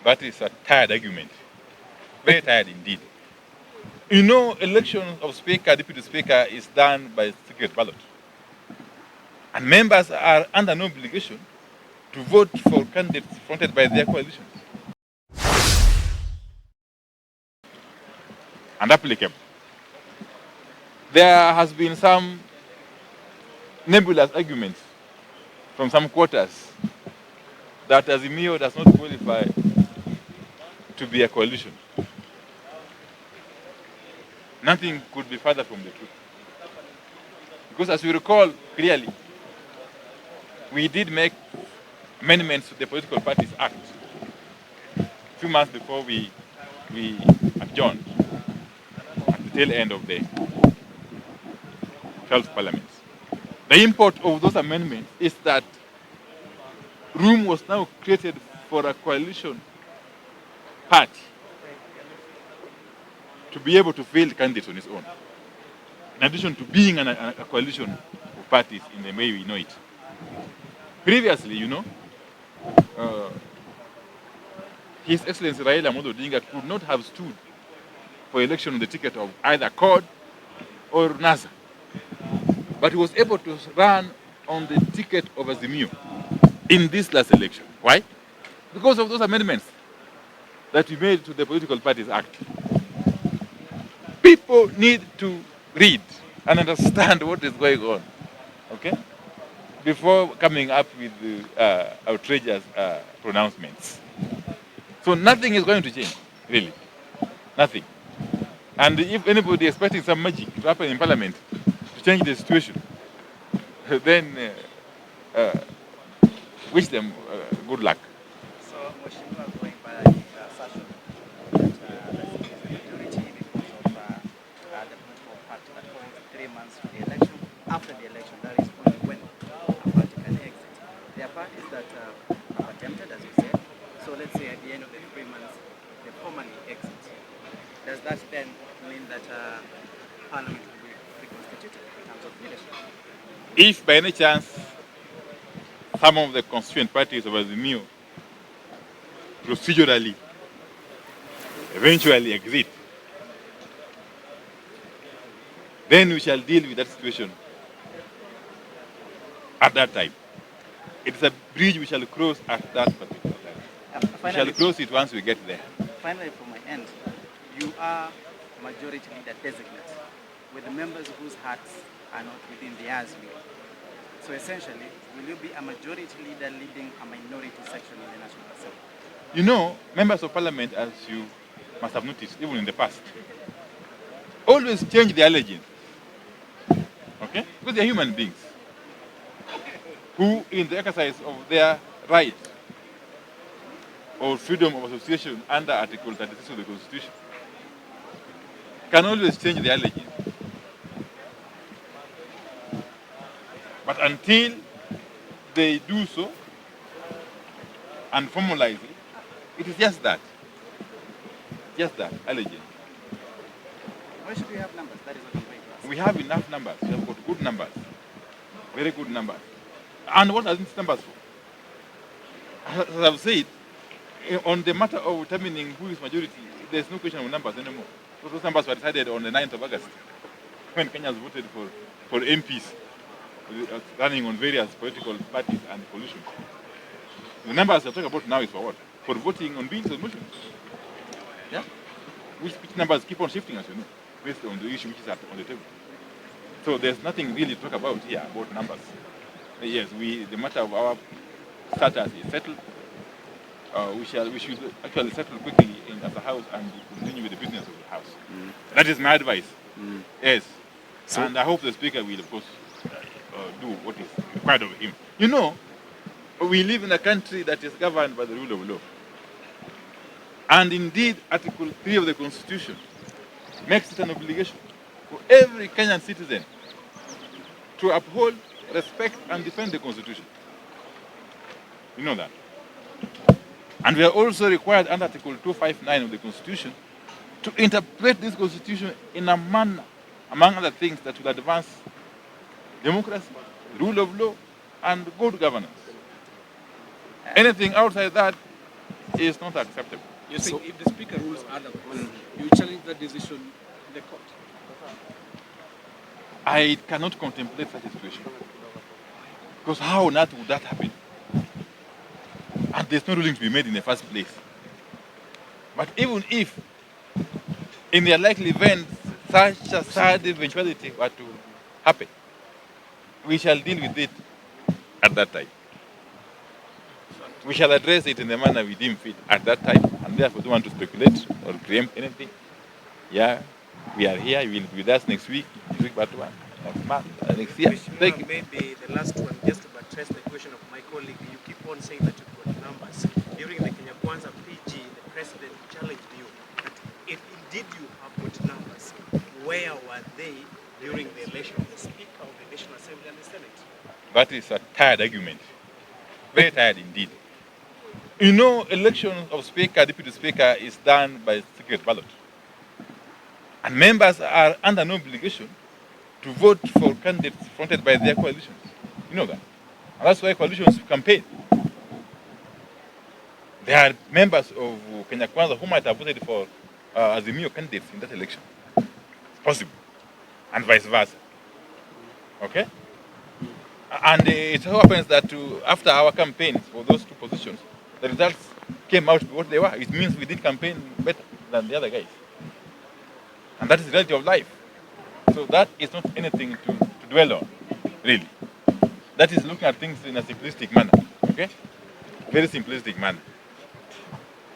That is a tired argument. Very tired indeed. You know, election of speaker, deputy speaker is done by secret ballot. And members are under no obligation to vote for candidates fronted by their coalitions. And applicable. There has been some nebulous arguments from some quarters that Azimio does not qualify to be a coalition. Nothing could be further from the truth. Because as we recall clearly, we did make amendments to the Political Parties Act a few months before we adjourned at the tail end of the 12th Parliament. The import of those amendments is that room was now created for a coalition party to be able to field candidates on its own, in addition to being a coalition of parties in the way we know it. Previously, you know, His Excellency Raila Amolo Odinga could not have stood for election on the ticket of either CORD or NASA, but he was able to run on the ticket of Azimio in this last election. Why? Because of those amendments that we made to the Political Parties Act. People need to read and understand what is going on, okay, before coming up with outrageous pronouncements. So nothing is going to change, really. Nothing. And if anybody is expecting some magic to happen in Parliament to change the situation, then wish them good luck. So, Mheshimiwa, going by the assertion that there is a majority because of the political party that holds 3 months to the election. After the election, that is only when a party can exit. There are parties that have attempted, as you said. So let's say at the end of the 3 months, they formally exit. Does that then mean that Parliament will be reconstituted in terms of leadership? If by any chance some of the constituent parties of Azimio procedurally eventually exit, then we shall deal with that situation at that time. It's a bridge we shall cross at that particular time. We shall cross it once we get there. Finally, from my end, you are majority leader designate with members whose hearts are not within the Azimio. So essentially, will you be a majority leader leading a minority section in the National Assembly? You know, members of Parliament, as you must have noticed, even in the past, always change their allegiance. Okay? Because they're human beings who, in the exercise of their right or freedom of association under Article 36 of the Constitution, can always change their allegiance. But until they do so and formalize it, it is just that. Just that, allegiance. Why should we have numbers? That is what I'm going to ask. We have enough numbers. We have got good numbers. Very good numbers. And what are these numbers for? As I've said, on the matter of determining who is majority, there's no question of numbers anymore. Those numbers were decided on the 9th of August when Kenyans voted for MPs running on various political parties and coalitions. The numbers we're talking about now is for what? For voting on bills and motions. Yeah? Which numbers keep on shifting, as you know, based on the issue which is on the table. So there's nothing really to talk about here about numbers. Yes, the matter of our status is settled. We should actually settle quickly as a house and continue with the business of the house. That is my advice. Yes. So, and I hope the Speaker will, of course, do what is required of him. You know, we live in a country that is governed by the rule of law. And indeed, Article 3 of the Constitution makes it an obligation for every Kenyan citizen to uphold, respect, and defend the Constitution. You know that. And we are also required under Article 259 of the Constitution to interpret this Constitution in a manner, among other things, that will advance democracy, rule of law, and good governance. Anything outside that is not acceptable. You're saying if the speaker rules otherwise, you challenge that decision in the court? I cannot contemplate such a situation. Because how on earth would that happen? And there's no ruling to be made in the first place. But even if, in the likely event, such a sad eventuality were to happen, we shall deal with it at that time. We shall address it in the manner we deem fit at that time, and therefore don't want to speculate or preempt anything. Yeah, we are here. You will be with us next week but one, next month, next year. Thank you. Maybe the last one, just to address the question of my colleague, you keep on saying that you've got numbers. During the Kenya Kwanza PG, the president challenged you that if indeed you have got numbers, where were they during the election of the Speaker of the National Assembly and the Senate? That is a tired argument. Very tired indeed. You know, election of Speaker, Deputy Speaker is done by secret ballot. And members are under no obligation to vote for candidates fronted by their coalitions. You know that. And that's why coalitions campaign. There are members of Kenya Kwanza who might have voted for Azimio candidates in that election. It's possible. And vice versa. Okay? And it so happens that after our campaigns for those two positions, the results came out to be what they were. It means we did campaign better than the other guys. And that is the reality of life. So that is not anything to dwell on, really. That is looking at things in a simplistic manner, okay? Very simplistic manner.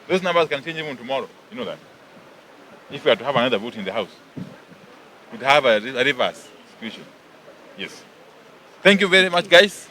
Those numbers can change even tomorrow, you know that. If we are to have another vote in the House, we'd have a reverse situation. Yes. Thank you very much, guys.